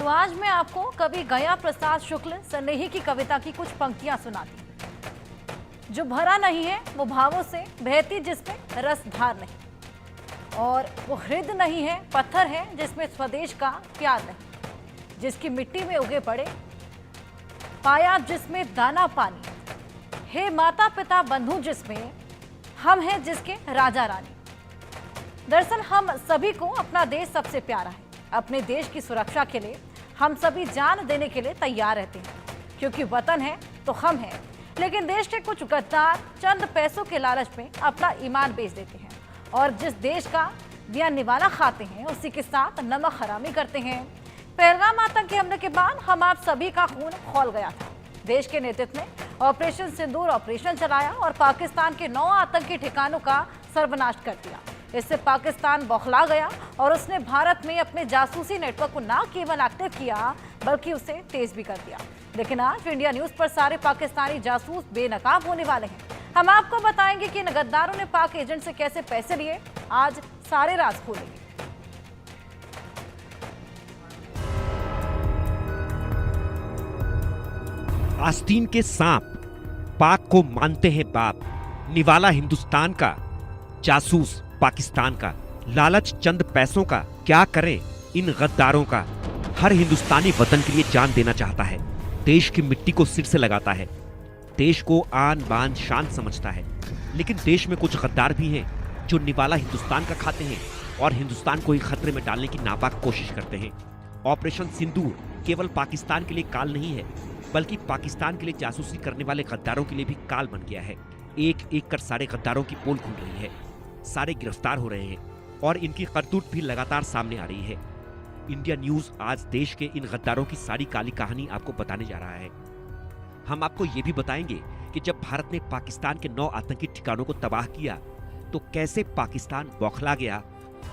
तो आज मैं आपको कवि गया प्रसाद शुक्ल सनेही की कविता की कुछ पंक्तियां सुनाती। जो भरा नहीं है वो भावों से, बहती जिसमें रस धार नहीं। और वो हृदय नहीं है, पत्थर है जिसमें स्वदेश का प्यार नहीं। जिसकी मिट्टी में उगे पड़े पाया जिसमें दाना पानी। हे माता पिता बंधु जिसमें हम हैं जिसके राजा रानी। दरअसल हम सभी को अपना देश सबसे प्यारा है। अपने देश की सुरक्षा के लिए हम सभी जान देने के लिए तैयार रहते हैं, क्योंकि वतन है तो हम हैं। लेकिन देश के कुछ गद्दार चंद पैसों के लालच में अपना ईमान बेच देते हैं और जिस देश का दिया निवाला खाते हैं उसी के साथ नमक हरामी करते हैं। पहलगाम आतंकी हमले के बाद हम आप सभी का खून खौल गया था। देश के नेतृत्व ने ऑपरेशन सिंदूर ऑपरेशन चलाया और पाकिस्तान के 9 आतंकी ठिकानों का सर्वनाश कर दिया। इससे पाकिस्तान बौखला गया और उसने भारत में अपने जासूसी नेटवर्क को न केवल एक्टिव किया बल्कि उसे तेज भी कर दिया। लेकिन आज इंडिया न्यूज पर सारे पाकिस्तानी जासूस बेनकाब होने वाले हैं। हम आपको बताएंगे कि इन गद्दारों ने पाक एजेंट से कैसे पैसे लिए। आज सारे राज खोलेंगे। आस्तीन के सांप पाक को मानते हैं बाप। निवाला हिंदुस्तान का, जासूस पाकिस्तान का। लालच चंद पैसों का, क्या करे इन गद्दारों का। हर हिंदुस्तानी वतन के लिए जान देना चाहता है। देश की मिट्टी को सिर से लगाता है। देश को आन बान शान समझता है। लेकिन देश में कुछ गद्दार भी हैं जो निवाला हिंदुस्तान का खाते हैं और हिंदुस्तान को ही खतरे में डालने की नापाक कोशिश करते हैं। ऑपरेशन सिंदूर केवल पाकिस्तान के लिए काल नहीं है, बल्कि पाकिस्तान के लिए जासूसी करने वाले गद्दारों के लिए भी काल बन गया है। एक एक कर सारे गद्दारों की पोल खुल रही है। सारे गिरफ्तार हो रहे हैं और इनकी करतूत भी लगातार सामने आ रही है। इंडिया न्यूज आज देश के इन गद्दारों की सारी काली कहानी आपको बताने जा रहा है। हम आपको ये भी बताएंगे कि जब भारत ने पाकिस्तान के 9 आतंकी ठिकानों को तबाह किया तो कैसे पाकिस्तान बौखला गया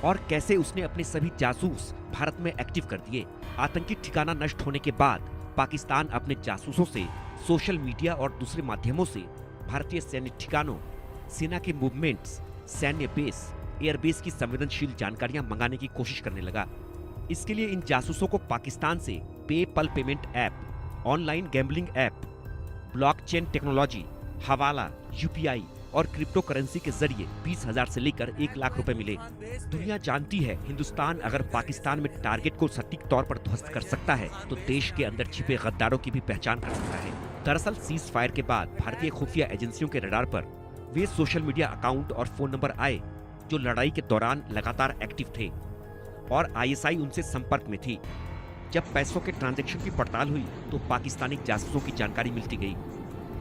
और कैसे उसने अपने सभी जासूस भारत में एक्टिव कर दिए। आतंकी ठिकाना नष्ट होने के बाद पाकिस्तान अपने जासूसों से सोशल मीडिया और दूसरे माध्यमों से भारतीय सैन्य ठिकानों, सेना के मूवमेंट्स, सैन्य बेस, एयरबेस की संवेदनशील जानकारियां मंगाने की कोशिश करने लगा। इसके लिए इन जासूसों को पाकिस्तान से PayPal payment app, online gambling app, blockchain technology, हवाला, यूपीआई और क्रिप्टो करेंसी के जरिए 20,000 से लेकर 1 लाख रुपए मिले। दुनिया जानती है हिंदुस्तान अगर पाकिस्तान में टारगेट को सटीक तौर पर ध्वस्त कर सकता है तो देश के अंदर छिपे गद्दारों की भी पहचान कर सकता है। दरअसल सीज फायर के बाद भारतीय खुफिया एजेंसियों के रडार पर वे सोशल मीडिया अकाउंट और फोन नंबर आए जो लड़ाई के दौरान लगातार एक्टिव थे और आईएसआई उनसे संपर्क में थी। जब पैसों के ट्रांजैक्शन की पड़ताल हुई तो पाकिस्तानी जासूसों की जानकारी मिलती गई।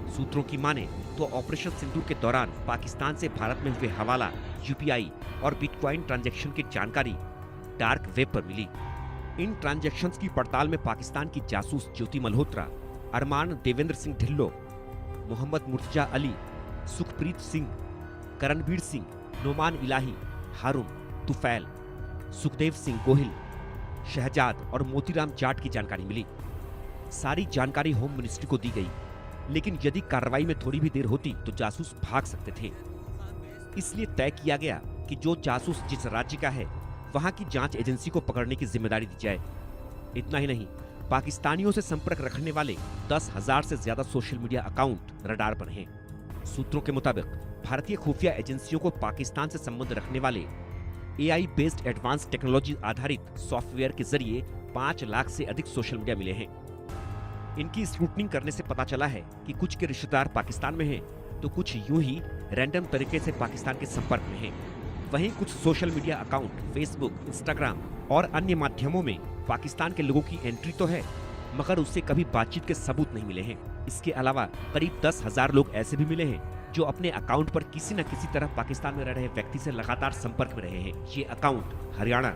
सूत्रों की माने तो ऑपरेशन सिंदूर के दौरान पाकिस्तान से भारत में हुए हवाला, यूपीआई और बिटकॉइन ट्रांजैक्शन की जानकारी डार्क वेब पर मिली। इन ट्रांजैक्शंस की पड़ताल में पाकिस्तान की जासूस ज्योति मल्होत्रा, अरमान देवेंद्र सिंह ढिल्लो, मोहम्मद मुर्तजा अली, सुखप्रीत सिंह, करणबीर सिंह, नोमान इलाही, हारून, तुफैल, सुखदेव सिंह गोहिल, शहजाद और मोतीराम जाट की जानकारी मिली। सारी जानकारी होम मिनिस्ट्री को दी गई, लेकिन यदि कार्रवाई में थोड़ी भी देर होती तो जासूस भाग सकते थे। इसलिए तय किया गया कि जो जासूस जिस राज्य का है वहां की जांच एजेंसी को पकड़ने की जिम्मेदारी दी जाए। इतना ही नहीं, पाकिस्तानियों से संपर्क रखने वाले 10,000 से ज्यादा सोशल मीडिया अकाउंट रडार पर हैं। सूत्रों के मुताबिक भारतीय खुफिया एजेंसियों को पाकिस्तान से संबंध रखने वाले एआई बेस्ड एडवांस टेक्नोलॉजी आधारित सॉफ्टवेयर के जरिए 5 लाख से अधिक सोशल मीडिया मिले हैं। इनकी स्क्रूटनिंग करने से पता चला है कि कुछ के रिश्तेदार पाकिस्तान में हैं, तो कुछ यूं ही रैंडम तरीके से पाकिस्तान के संपर्क में हैं। वहीं कुछ social media account Facebook, Instagram और अन्य माध्यमों में पाकिस्तान के लोगों की एंट्री तो है, मगर उससे कभी बातचीत के सबूत नहीं मिले हैं। इसके अलावा करीब 10,000 लोग ऐसे भी मिले हैं जो अपने अकाउंट पर किसी न किसी तरह पाकिस्तान में रह रहे व्यक्ति से लगातार संपर्क में रहे हैं। ये अकाउंट हरियाणा,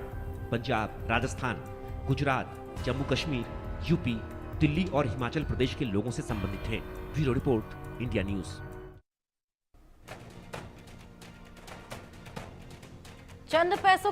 पंजाब, राजस्थान, गुजरात, जम्मू कश्मीर, यूपी, दिल्ली और हिमाचल प्रदेश के लोगों से संबंधित हैं। Bureau report, India news. चंद पैसों